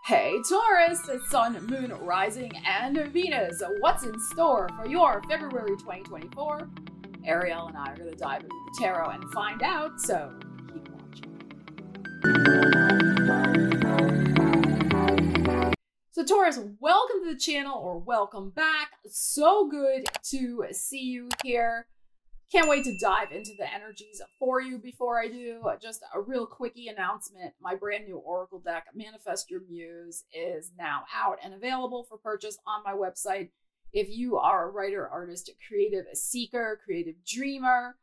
Hey Taurus, Sun, Moon, Rising, and Venus. What's in store for your February 2024? Ariel and I are going to dive into the tarot and find out, so keep watching. So Taurus, welcome to the channel, or welcome back. So good to see you here. Can't wait to dive into the energies for you. Before I do, just a real quickie announcement. My brand new Oracle deck, Manifest Your Muse, is now out and available for purchase on my website. If you are a writer, artist, creative seeker, creative dreamer,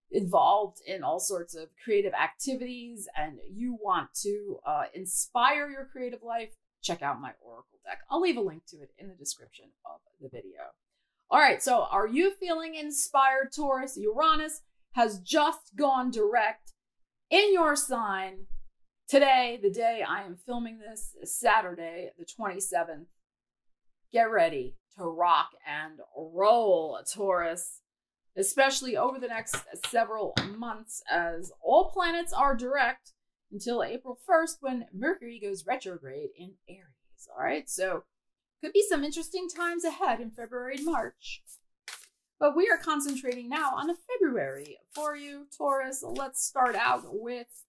involved in all sorts of creative activities, and you want to inspire your creative life, check out my Oracle deck. I'll leave a link to it in the description of the video. All right, so are you feeling inspired, Taurus? Uranus has just gone direct in your sign today, the day I am filming this, Saturday, the 27th. Get ready to rock and roll, Taurus, especially over the next several months, as all planets are direct until April 1st when Mercury goes retrograde in Aries. All right, so could be some interesting times ahead in February and March. But we are concentrating now on February for you, Taurus. Let's start out with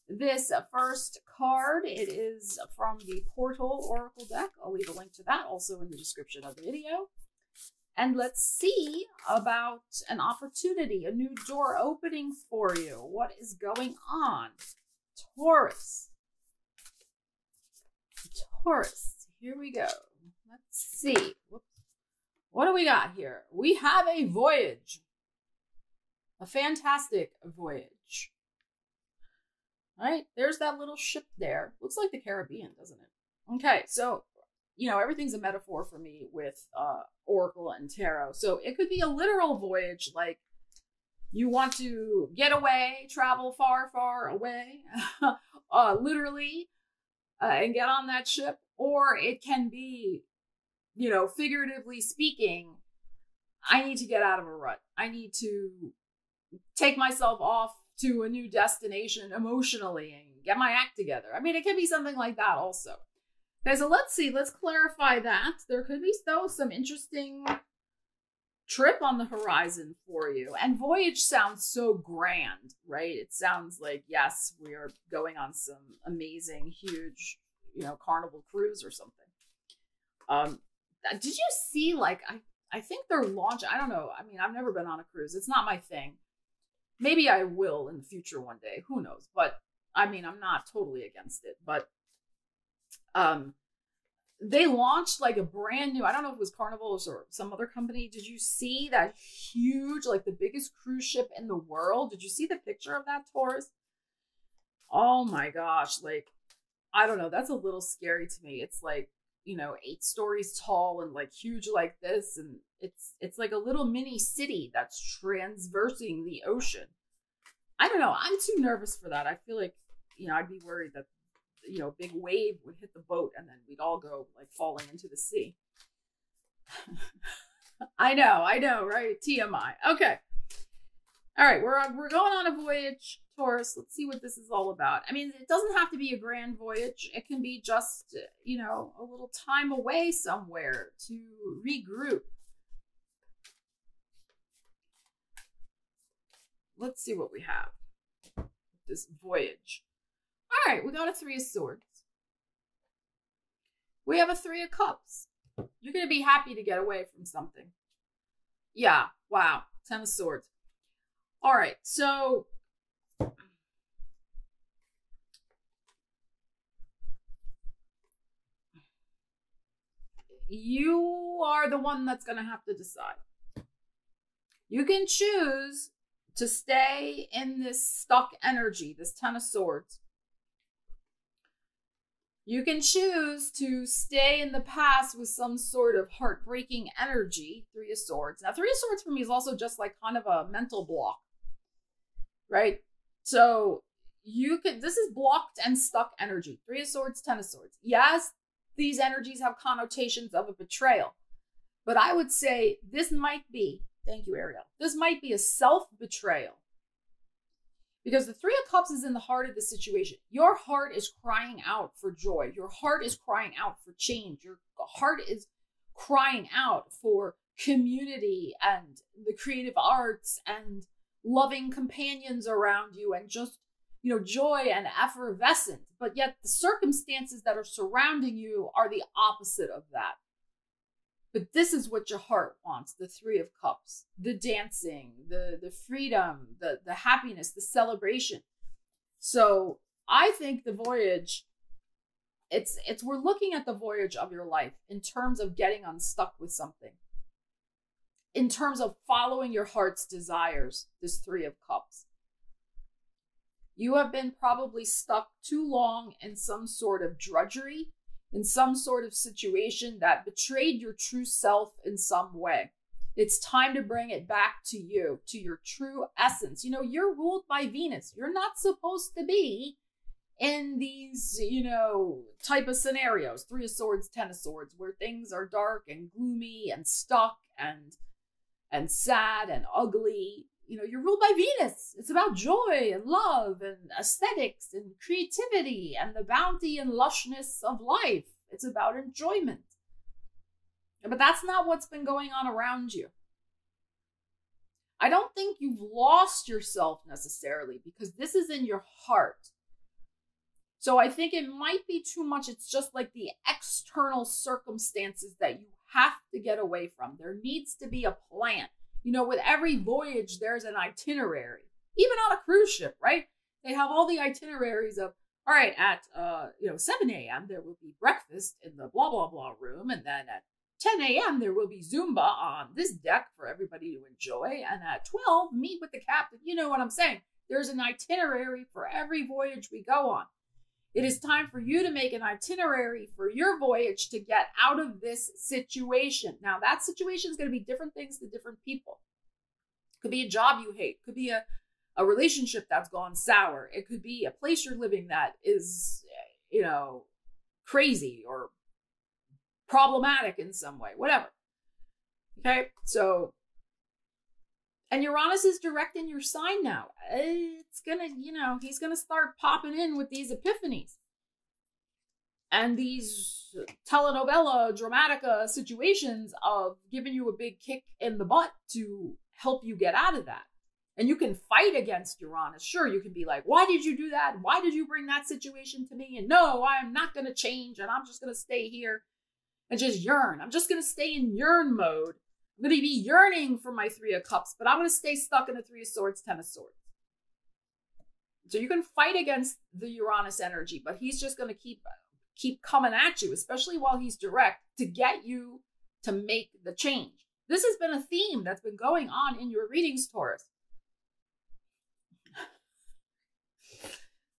this first card. It is from the Portal Oracle deck. I'll leave a link to that also in the description of the video. And let's see about an opportunity, a new door opening for you. What is going on, Taurus? Taurus, here we go. Let's see. Whoops. What do we got here? We have a voyage. A fantastic voyage. All right, there's that little ship there. Looks like the Caribbean, doesn't it? Okay, so, you know, everything's a metaphor for me with Oracle and Tarot. So it could be a literal voyage, like you want to get away, travel far, far away, literally, and get on that ship. Or it can be, you know, figuratively speaking, I need to get out of a rut. I need to take myself off to a new destination emotionally and get my act together. I mean, it can be something like that also. Okay, so let's see. Let's clarify that. There could be, though, some interesting trip on the horizon for you. And voyage sounds so grand, right? It sounds like, yes, we are going on some amazing, huge, you know, Carnival cruise or something. Did you see, like, I think they're launching, I don't know. I mean, I've never been on a cruise. It's not my thing. Maybe I will in the future one day. Who knows? But I mean, I'm not totally against it. But they launched like a brand new, I don't know if it was Carnival or some other company. Did you see that huge, like the biggest cruise ship in the world? Did you see the picture of that, Taurus? Oh my gosh. Like, I don't know. That's a little scary to me. It's like, you know, 8 stories tall and like huge like this. And it's like a little mini city that's transversing the ocean. I don't know. I'm too nervous for that. I feel like, you know, I'd be worried that, you know, a big wave would hit the boat and then we'd all go like falling into the sea. I know, right? TMI. Okay. All right, we're going on a voyage, Taurus. Let's see what this is all about. I mean, it doesn't have to be a grand voyage. It can be just, you know, a little time away somewhere to regroup. Let's see what we have. This voyage. All right, we got a 3 of Swords. We have a 3 of Cups. You're going to be happy to get away from something. Yeah, wow. 10 of Swords. All right, so you are the one that's going to have to decide. You can choose to stay in this stuck energy, this 10 of Swords. You can choose to stay in the past with some sort of heartbreaking energy, 3 of Swords. Now, 3 of Swords for me is also just like kind of a mental block, right? So you could, this is blocked and stuck energy. 3 of Swords, 10 of Swords. Yes, these energies have connotations of a betrayal, but I would say this might be, thank you, Ariel, this might be a self-betrayal. Because the Three of Cups is in the heart of the situation. Your heart is crying out for joy. Your heart is crying out for change. Your heart is crying out for community and the creative arts and loving companions around you and just, you know, joy and effervescence. But yet the circumstances that are surrounding you are the opposite of that. But this is what your heart wants, the Three of Cups, the dancing, the freedom, the happiness, the celebration. So I think the voyage, we're looking at the voyage of your life in terms of getting unstuck with something, in terms of following your heart's desires, this Three of Cups. You have been probably stuck too long in some sort of drudgery, in some sort of situation that betrayed your true self in some way. It's time to bring it back to you, to your true essence. You know, you're ruled by Venus. You're not supposed to be in these, you know, type of scenarios, Three of Swords, Ten of Swords, where things are dark and gloomy and stuck and sad and ugly. You know, you're ruled by Venus. It's about joy and love and aesthetics and creativity and the bounty and lushness of life. It's about enjoyment. But that's not what's been going on around you. I don't think you've lost yourself necessarily, because this is in your heart. So I think it might be too much. It's just like the external circumstances that you have to get away from. There needs to be a plan. You know, with every voyage, there's an itinerary. Even on a cruise ship, right? They have all the itineraries of, all right, at 7 a.m. there will be breakfast in the blah, blah, blah room. And then at 10 a.m. there will be Zumba on this deck for everybody to enjoy. And at 12, meet with the captain. You know what I'm saying? There's an itinerary for every voyage we go on. It is time for you to make an itinerary for your voyage to get out of this situation. Now, that situation is going to be different things to different people. It could be a job you hate. It could be a relationship that's gone sour. It could be a place you're living that is, you know, crazy or problematic in some way, whatever. Okay, so, and Uranus is direct in your sign now. It's gonna, you know, he's gonna start popping in with these epiphanies and these telenovela, dramatica situations of giving you a big kick in the butt to help you get out of that. And you can fight against Uranus. Sure, you can be like, why did you do that? Why did you bring that situation to me? And no, I'm not gonna change and I'm just gonna stay here and just yearn. I'm just gonna stay in yearn mode. I'm going to be yearning for my Three of Cups, but I'm going to stay stuck in the Three of Swords, Ten of Swords. So you can fight against the Uranus energy, but he's just going to keep coming at you, especially while he's direct, to get you to make the change. This has been a theme that's been going on in your readings, Taurus.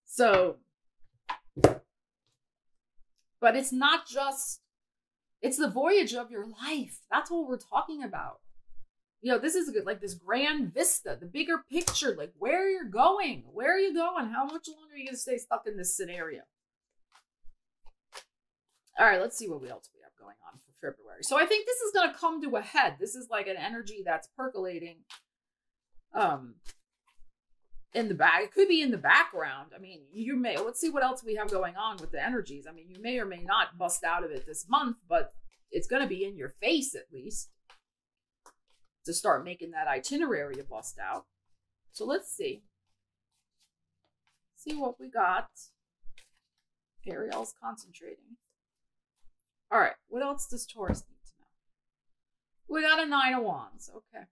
So, but it's not just, it's the voyage of your life. That's what we're talking about. You know, this is like this grand vista, the bigger picture, like where you're going. Where are you going? How much longer are you going to stay stuck in this scenario? All right, let's see what else we have going on for February. So I think this is going to come to a head. This is like an energy that's percolating in the back. It could be in the background. I mean, let's see what else we have going on with the energies. I mean, you may or may not bust out of it this month, but it's going to be in your face at least to start making that itinerary to bust out. So let's see. See what we got. Ariel's concentrating. All right, what else does Taurus need to know? We got a Nine of Wands. Okay.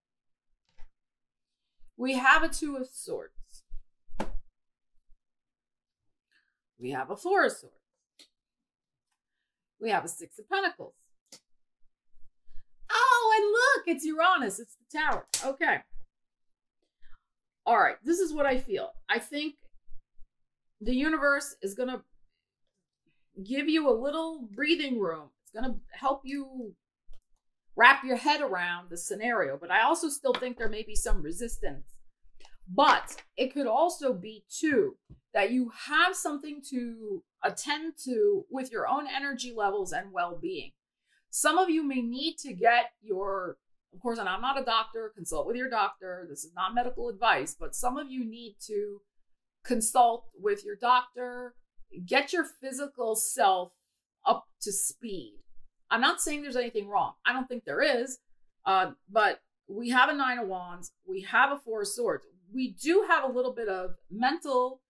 We have a Two of Swords. We have a Four of Swords. We have a Six of Pentacles. Oh, and look, it's Uranus. It's the Tower. Okay. All right, this is what I feel. I think the universe is going to give you a little breathing room. It's going to help you wrap your head around the scenario. But I also still think there may be some resistance. But it could also be, too, that you have something to attend to with your own energy levels and well-being. Some of you may need to get your, of course, and I'm not a doctor, consult with your doctor. This is not medical advice, but some of you need to consult with your doctor, get your physical self up to speed. I'm not saying there's anything wrong. I don't think there is. But we have a 9 of Wands. We have a 4 of Swords. We do have a little bit of mental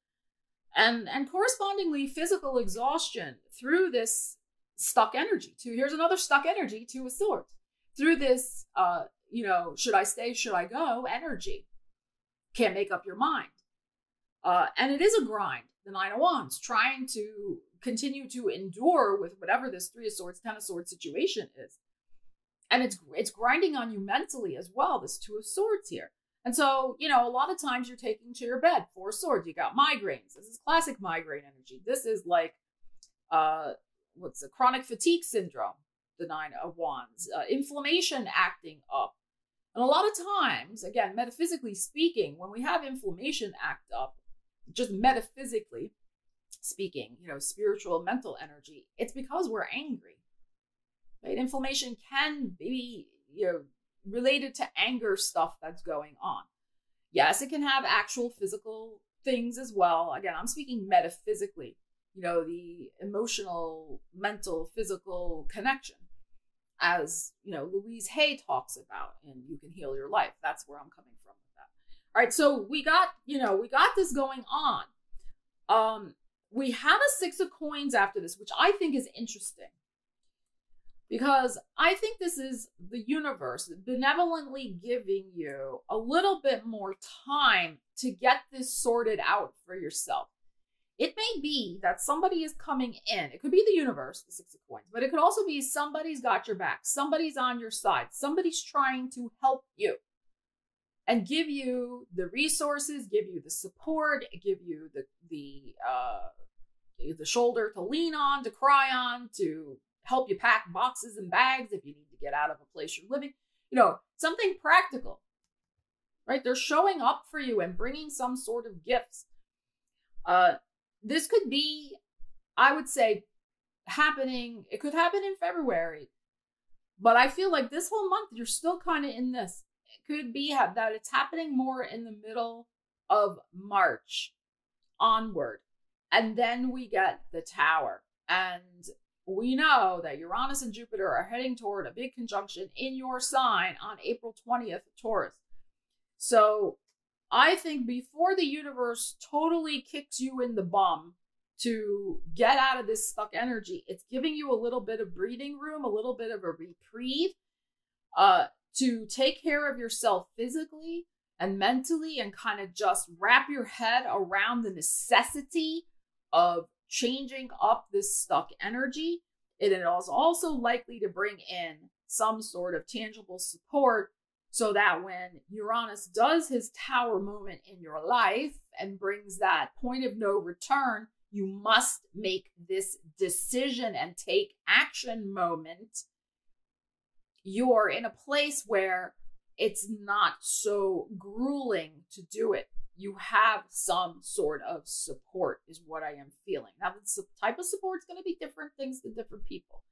and correspondingly physical exhaustion through this stuck energy. Here's another stuck energy, 2 of Swords. Through this, should I stay, should I go energy. Can't make up your mind. And it is a grind, the 9 of Wands, trying to continue to endure with whatever this 3 of Swords, 10 of Swords situation is. And it's grinding on you mentally as well, this 2 of Swords here. And so, a lot of times you're taking to your bed, 4 of Swords, you got migraines. This is classic migraine energy. This is like, what's the chronic fatigue syndrome, the 9 of Wands, inflammation acting up. And a lot of times, again, metaphysically speaking, when we have inflammation act up, just metaphysically speaking, spiritual, mental energy, it's because we're angry. Right? Inflammation can be, related to anger stuff that's going on. Yes, it can have actual physical things as well. Again, I'm speaking metaphysically, the emotional, mental, physical connection, as, Louise Hay talks about in You Can Heal Your Life. That's where I'm coming from with that. All right, so we got this going on. We have a 6 of Coins after this, which I think is interesting, because I think this is the universe benevolently giving you a little bit more time to get this sorted out for yourself. It may be that somebody is coming in. It could be the universe, the 6 of Coins, but it could also be somebody's got your back. Somebody's on your side. Somebody's trying to help you and give you the resources, give you the support, give you the shoulder to lean on, to cry on, to help you pack boxes and bags if you need to get out of a place you're living. Something practical, right? They're showing up for you and bringing some sort of gifts. This could be, I would say, happening. It could happen in February, but I feel like this whole month, you're still kind of in this. It could be that it's happening more in the middle of March onward. And then we get the Tower. And we know that Uranus and Jupiter are heading toward a big conjunction in your sign on April 20th, Taurus. So I think before the universe totally kicks you in the bum to get out of this stuck energy, it's giving you a little bit of breathing room, a little bit of a reprieve, to take care of yourself physically and mentally, and kind of just wrap your head around the necessity of changing up this stuck energy. It is also likely to bring in some sort of tangible support, so that when Uranus does his Tower moment in your life and brings that point of no return, you must make this decision and take action moment, you're in a place where it's not so grueling to do it. You have some sort of support is what I am feeling. Now, the type of support is going to be different things to different people.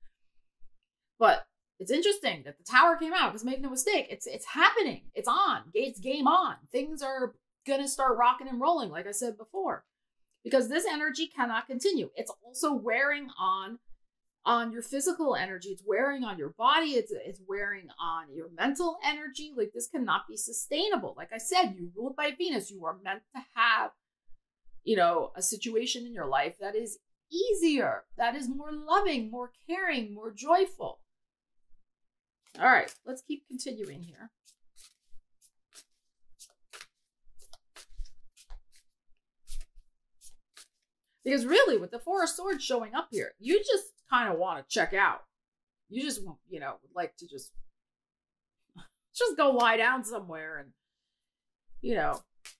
But it's interesting that the Tower came out, because make no mistake, it's happening. It's on. It's game on. Things are going to start rocking and rolling, like I said before, because this energy cannot continue. It's also wearing on your physical energy. It's wearing on your body. It's wearing on your mental energy. Like, this cannot be sustainable. Like I said, you ruled by Venus. You are meant to have, a situation in your life that is easier, that is more loving, more caring, more joyful. All right, let's keep continuing here. Because really, with the 4 of Swords showing up here, you just kind of want to check out. You just, would like to just go lie down somewhere and,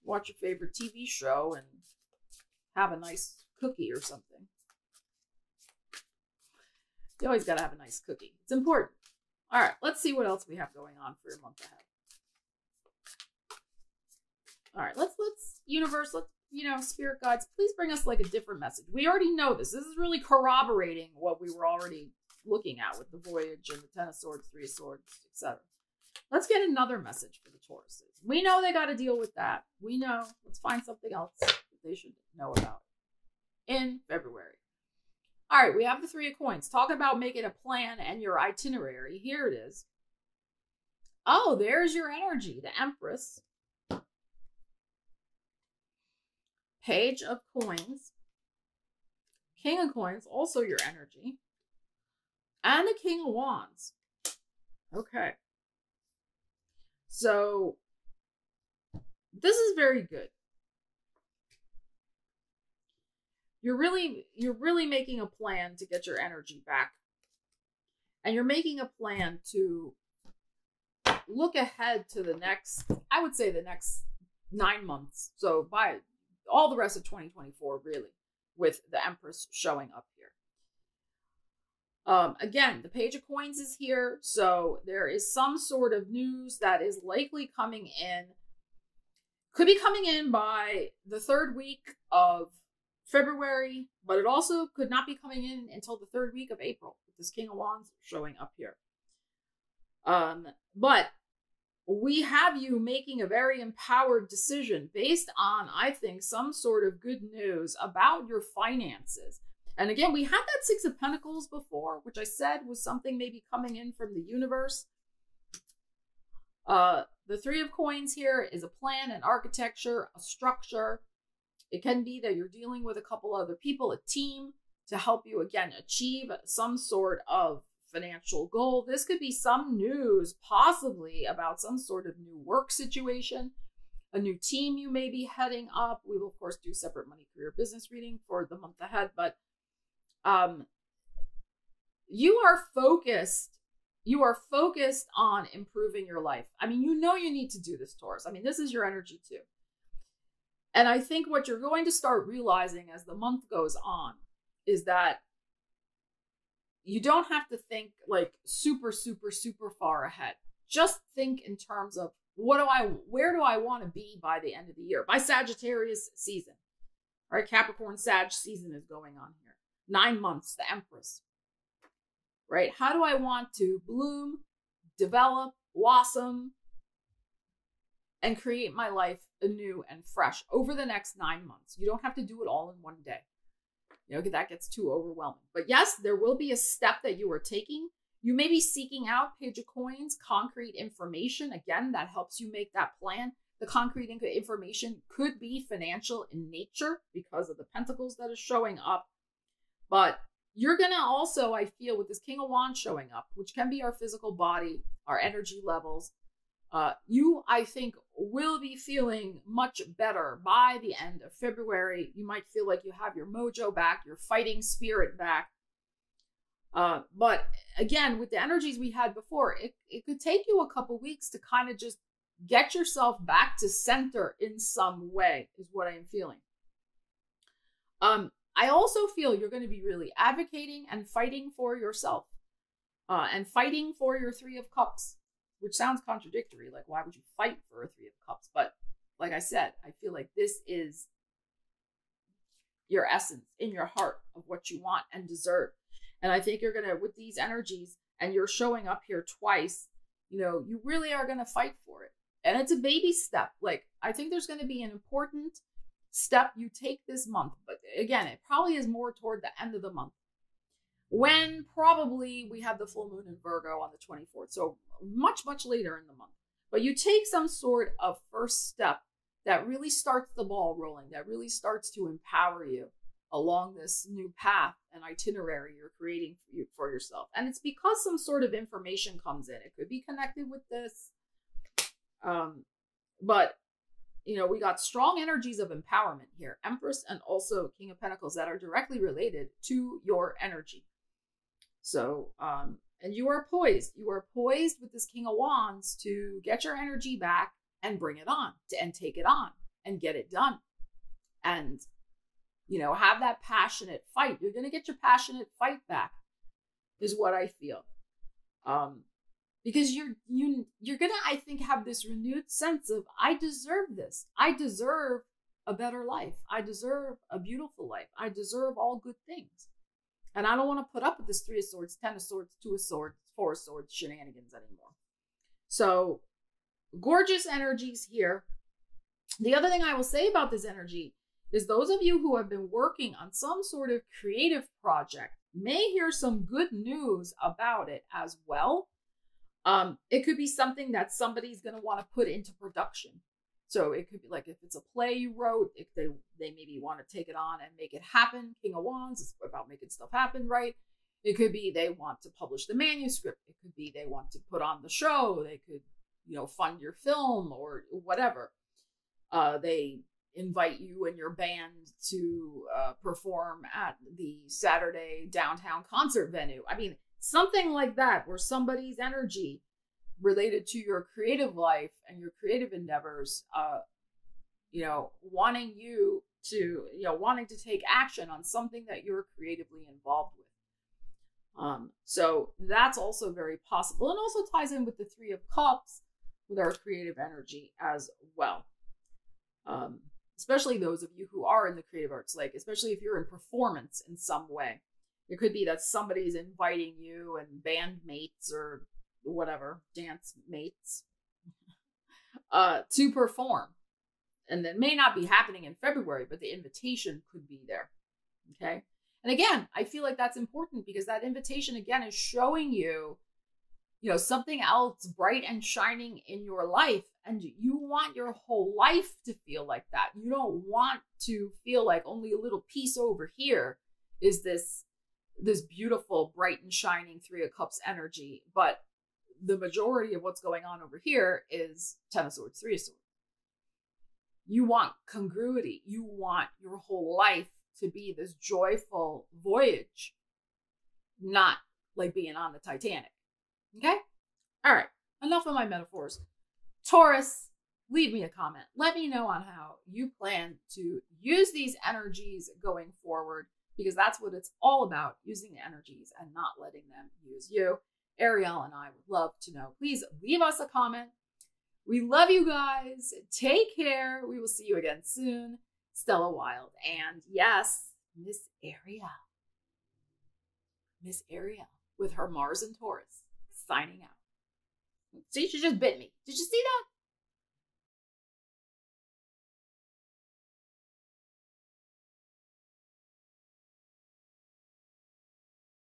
watch your favorite TV show and have a nice cookie or something. You always got to have a nice cookie. It's important. All right, let's see what else we have going on for a month ahead. All right, let's universe, spirit guides, please bring us like a different message. We already know this. This is really corroborating what we were already looking at with the voyage and the 10 of Swords, 3 of Swords, etc. Let's get another message for the Tauruses. We know they got to deal with that. We know. Let's find something else that they should know about in February. All right, we have the Three of Coins. Talk about making a plan and your itinerary. Here it is. Oh, there's your energy. The Empress. Page of Coins. King of Coins, also your energy. And the King of Wands. Okay. So, this is very good. You're really making a plan to get your energy back. And you're making a plan to look ahead to the next, I would say the next 9 months. So by all the rest of 2024, really, with the Empress showing up here. Again, the Page of Coins is here. So there is some sort of news that is likely coming in. Could be coming in by the 3rd week of February, but it also could not be coming in until the 3rd week of April, with this King of Wands showing up here. But we have you making a very empowered decision based on, I think, some sort of good news about your finances. And again, we had that Six of Pentacles before, which I said was something maybe coming in from the universe. The Three of Coins here is a plan, an architecture, a structure. It can be that you're dealing with a couple other people, a team, to help you, again, achieve some sort of financial goal. This could be some news, possibly, about some sort of new work situation, a new team you may be heading up. We will, of course, do separate money, career, business reading for the month ahead, but you are focused on improving your life. I mean, you know you need to do this, Taurus. I mean, this is your energy too. And I think what you're going to start realizing as the month goes on is that you don't have to think like super, super, super far ahead. Just think in terms of where do I want to be by the end of the year? By Sagittarius season. All right, Capricorn Sag season is going on here. 9 months, the Empress. Right? How do I want to bloom, develop, blossom, and create my life anew and fresh over the next 9 months? You don't have to do it all in one day. You know, that gets too overwhelming. But yes, there will be a step that you are taking. You may be seeking out, Page of Coins, concrete information. Again, that helps you make that plan. The concrete information could be financial in nature because of the Pentacles that is showing up. But you're going to also, I feel, with this King of Wands showing up, which can be our physical body, our energy levels, you, I think, will be feeling much better by the end of February. You might feel like you have your mojo back, your fighting spirit back. But again, with the energies we had before, it could take you a couple weeks to kind of just get yourself back to center in some way, is what I am feeling. I also feel you're going to be really advocating and fighting for yourself, and fighting for your Three of Cups, which sounds contradictory. Like, why would you fight for a Three of Cups? But like I said, I feel like this is your essence in your heart of what you want and deserve. And I think you're going to, with these energies, and you're showing up here twice, you know, you really are going to fight for it. And it's a baby step. Like, I think there's going to be an important step you take this month. But again, it probably is more toward the end of the month, when probably we have the full moon in Virgo on the 24th. So much, much later in the month. But you take some sort of first step that really starts the ball rolling, that really starts to empower you along this new path and itinerary you're creating for yourself. And it's because some sort of information comes in. It could be connected with this. But, you know, we got strong energies of empowerment here. Empress and also King of Pentacles that are directly related to your energy. So, and you are poised. You are poised with this King of Wands to get your energy back and bring it on, and take it on and get it done. And, you know, have that passionate fight. You're going to get your passionate fight back, is what I feel. Because you're going to, I think, have this renewed sense of, I deserve this. I deserve a better life. I deserve a beautiful life. I deserve all good things. And I don't want to put up with this 3 of Swords, 10 of Swords, 2 of Swords, 4 of Swords shenanigans anymore. So, gorgeous energies here. The other thing I will say about this energy is those of you who have been working on some sort of creative project may hear some good news about it as well. It could be something that somebody's going to want to put into production. So it could be like if it's a play you wrote, if they maybe want to take it on and make it happen. King of Wands is about making stuff happen, right? It could be they want to publish the manuscript. It could be they want to put on the show. They could, fund your film or whatever. They invite you and your band to perform at the Saturday downtown concert venue. I mean, something like that, where somebody's energy related to your creative life and your creative endeavors, wanting you to, wanting to take action on something that you're creatively involved with. So that's also very possible, and also ties in with the Three of Cups with our creative energy as well. Especially those of you who are in the creative arts, like especially if you're in performance in some way. It could be that somebody's inviting you and bandmates or whatever, dance mates, to perform. And that may not be happening in February, but the invitation could be there. Okay. And again, I feel like that's important because that invitation again is showing you, something else bright and shining in your life. And you want your whole life to feel like that. You don't want to feel like only a little piece over here is this beautiful, bright and shining Three of Cups energy. But the majority of what's going on over here is Ten of Swords, Three of Swords. You want congruity. You want your whole life to be this joyful voyage, not like being on the Titanic. Okay? All right. Enough of my metaphors. Taurus, leave me a comment. Let me know on how you plan to use these energies going forward, because that's what it's all about, using the energies and not letting them use you. Ariel and I would love to know. Please leave us a comment. We love you guys. Take care. We will see you again soon. Stella Wilde. And yes, Miss Ariel. Miss Ariel with her Mars and Taurus signing out. See, she just bit me. Did you see that?